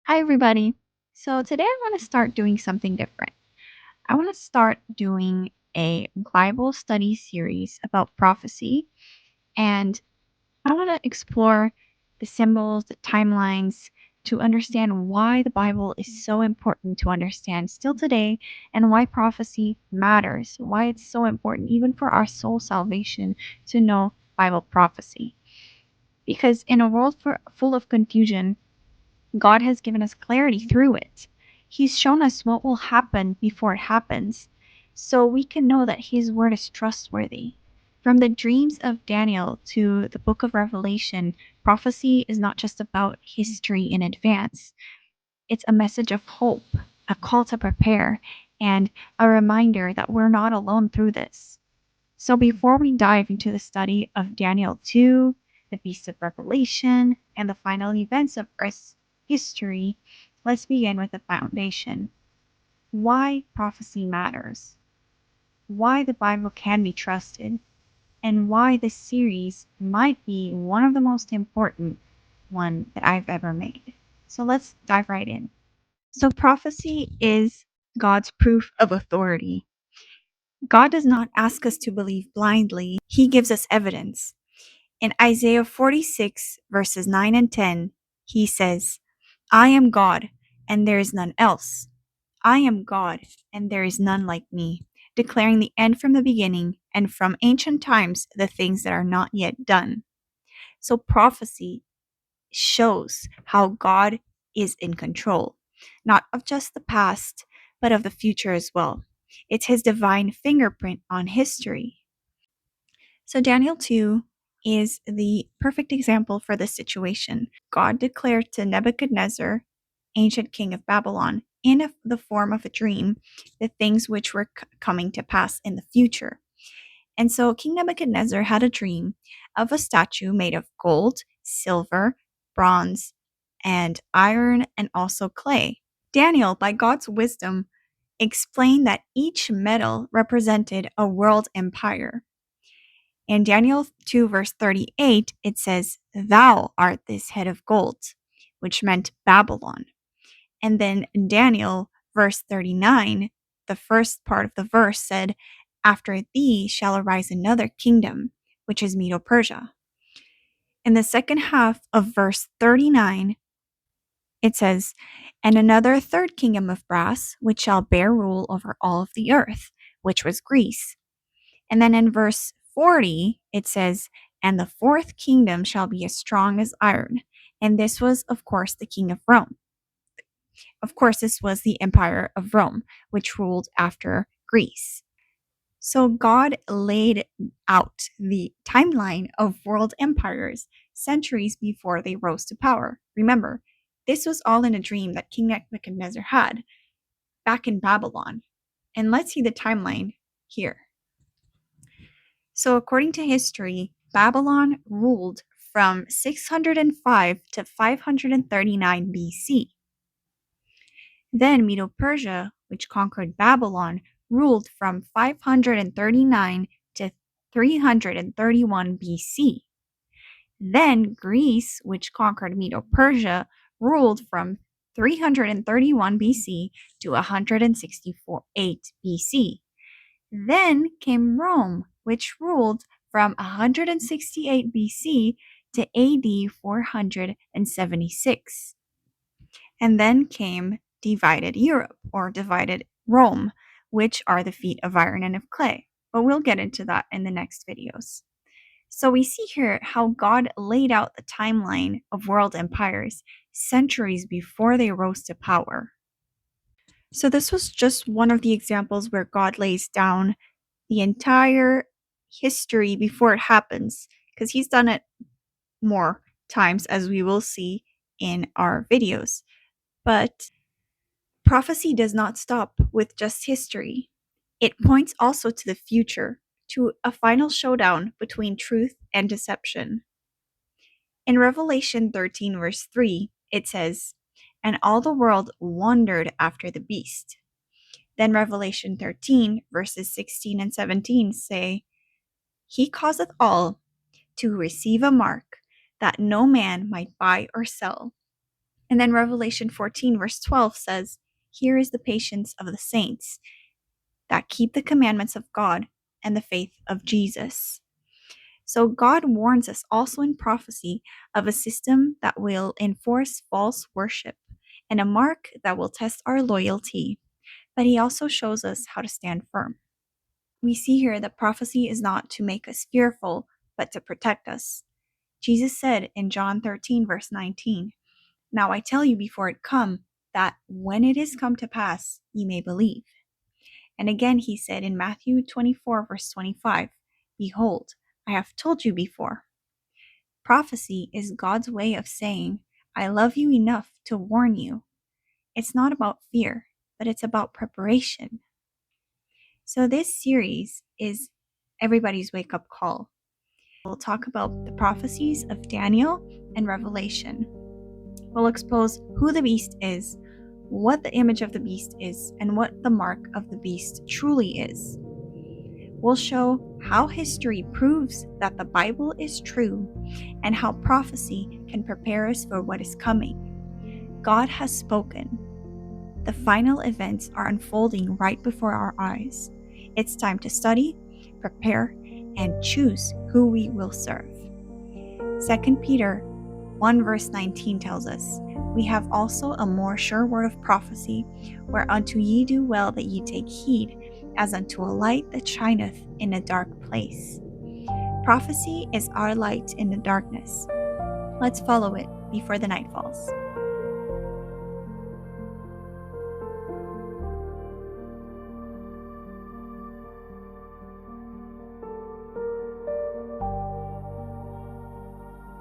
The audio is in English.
Hi, everybody. So, today I want to start doing something different. I want to start doing a Bible study series about prophecy, and I want to explore the symbols, the timelines to understand why the Bible is so important to understand still today and why prophecy matters, why it's so important, even for our soul salvation, to know Bible prophecy. Because in a world full of confusion, God has given us clarity through it. He's shown us what will happen before it happens, so we can know that His word is trustworthy. From the dreams of Daniel to the book of Revelation, prophecy is not just about history in advance, it's a message of hope, a call to prepare, and a reminder that we're not alone through this. So before we dive into the study of Daniel 2, the Feast of Revelation, and the final events of Earth's history, let's begin with the foundation. Why prophecy matters, why the Bible can be trusted, and why this series might be one of the most important one that I've ever made. So let's dive right in. So prophecy is God's proof of authority. God does not ask us to believe blindly. He gives us evidence. In Isaiah 46, verses 9 and 10, he says, I am God, and there is none else. I am God, and there is none like me, declaring the end from the beginning, and from ancient times the things that are not yet done. So prophecy shows how God is in control, not of just the past, but of the future as well. It's his divine fingerprint on history. So, Daniel 2 is the perfect example for this situation. God declared to Nebuchadnezzar, ancient king of Babylon, in the form of a dream, the things which were coming to pass in the future. And so, King Nebuchadnezzar had a dream of a statue made of gold, silver, bronze, and iron, and also clay. Daniel, by God's wisdom, explained that each metal represented a world empire. In Daniel 2, verse 38, it says, Thou art this head of gold, which meant Babylon. And then in Daniel, verse 39, the first part of the verse said, After thee shall arise another kingdom, which is Medo Persia. In the second half of verse 39, it says, And another third kingdom of brass, which shall bear rule over all of the earth, which was Greece. And then in verse 40, it says, And the fourth kingdom shall be as strong as iron. And this was, of course, the king of Rome. Of course, this was the empire of Rome, which ruled after Greece. So God laid out the timeline of world empires centuries before they rose to power. Remember, this was all in a dream that King Nebuchadnezzar had back in Babylon. And let's see the timeline here. So, according to history, Babylon ruled from 605 to 539 BC. Then Medo Persia, which conquered Babylon, ruled from 539 to 331 BC. Then Greece, which conquered Medo Persia, ruled from 331 BC to 168 BC. Then came Rome, which ruled from 168 BC to AD 476. And then came divided Europe, or divided Rome, which are the feet of iron and of clay. But we'll get into that in the next videos. So we see here how God laid out the timeline of world empires centuries before they rose to power. So this was just one of the examples where God lays down the entire history before it happens, because he's done it more times, as we will see in our videos. But prophecy does not stop with just history. It points also to the future, to a final showdown between truth and deception. In Revelation 13, verse 3, it says, And all the world wondered after the beast. Then Revelation 13, verses 16 and 17 say, He causeth all to receive a mark, that no man might buy or sell. And then Revelation 14, verse 12 says, "Here is the patience of the saints that keep the commandments of God and the faith of Jesus." So God warns us also in prophecy of a system that will enforce false worship and a mark that will test our loyalty, but he also shows us how to stand firm. We see here that prophecy is not to make us fearful, but to protect us. Jesus said in John 13, verse 19, "Now I tell you before it come, that when it is come to pass, ye may believe." And again he said in Matthew 24, verse 25, "Behold, I have told you before." Prophecy is God's way of saying, "I love you enough to warn you." It's not about fear, but it's about preparation. So this series is everybody's wake-up call. We'll talk about the prophecies of Daniel and Revelation. We'll expose who the beast is, what the image of the beast is, and what the mark of the beast truly is. We'll show how history proves that the Bible is true and how prophecy can prepare us for what is coming. God has spoken. The final events are unfolding right before our eyes. It's time to study, prepare, and choose who we will serve. 2 Peter 1 verse 19 tells us, "We have also a more sure word of prophecy, whereunto ye do well that ye take heed, as unto a light that shineth in a dark place." Prophecy is our light in the darkness. Let's follow it before the night falls.